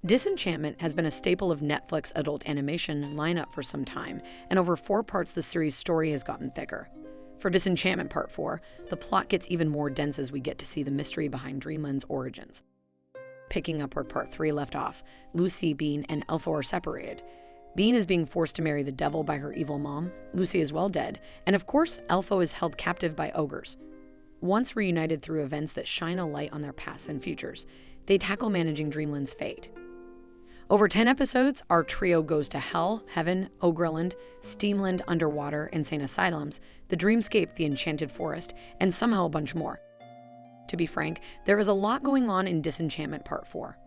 Disenchantment has been a staple of Netflix adult animation lineup for some time, and over 4 parts the series' story has gotten thicker. For Disenchantment Part 4, the plot gets even more dense as we get to see the mystery behind Dreamland's origins. Picking up where Part 3 left off, Lucy, Bean, and Elfo are separated. Bean is being forced to marry the devil by her evil mom, Lucy is well dead, and of course, Elfo is held captive by ogres. Once reunited through events that shine a light on their pasts and futures, they tackle managing Dreamland's fate. Over 10 episodes, our trio goes to Hell, Heaven, Ogreland, Steamland, Underwater, Insane Asylums, the Dreamscape, the Enchanted Forest, and somehow a bunch more. To be frank, there is a lot going on in Disenchantment Part 4.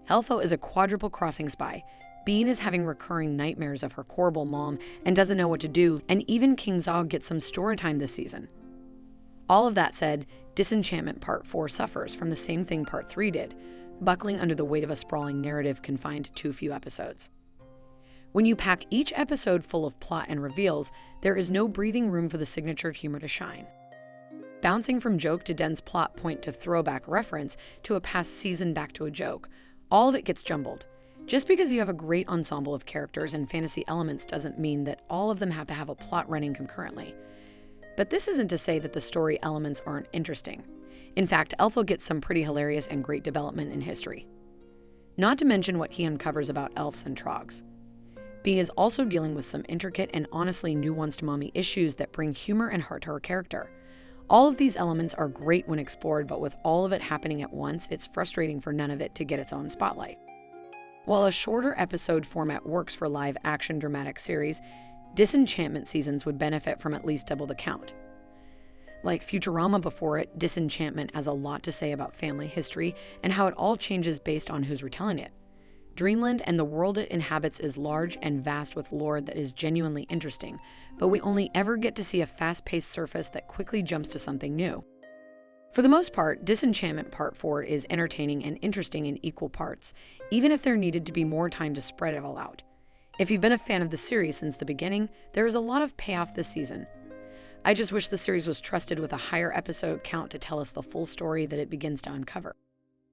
Elfo is a quadruple crossing spy. Bean is having recurring nightmares of her horrible mom and doesn't know what to do, and even King Zog gets some story time this season. All of that said, Disenchantment Part 4 suffers from the same thing Part 3 did, buckling under the weight of a sprawling narrative confined to a few episodes. When you pack each episode full of plot and reveals, there is no breathing room for the signature humor to shine. Bouncing from joke to dense plot point to throwback reference to a past season back to a joke, all of it gets jumbled. Just because you have a great ensemble of characters and fantasy elements doesn't mean that all of them have to have a plot running concurrently. But this isn't to say that the story elements aren't interesting. In fact, Elfo gets some pretty hilarious and great development in history. Not to mention what he uncovers about elves and trogs. Bean is also dealing with some intricate and honestly nuanced mommy issues that bring humor and heart to her character. All of these elements are great when explored, but with all of it happening at once, it's frustrating for none of it to get its own spotlight. While a shorter episode format works for live-action dramatic series, Disenchantment seasons would benefit from at least double the count. Like Futurama before it, Disenchantment has a lot to say about family history and how it all changes based on who's retelling it. Dreamland and the world it inhabits is large and vast with lore that is genuinely interesting, but we only ever get to see a fast-paced surface that quickly jumps to something new. For the most part, Disenchantment Part 4 is entertaining and interesting in equal parts, even if there needed to be more time to spread it all out. If you've been a fan of the series since the beginning, there is a lot of payoff this season. I just wish the series was trusted with a higher episode count to tell us the full story that it begins to uncover.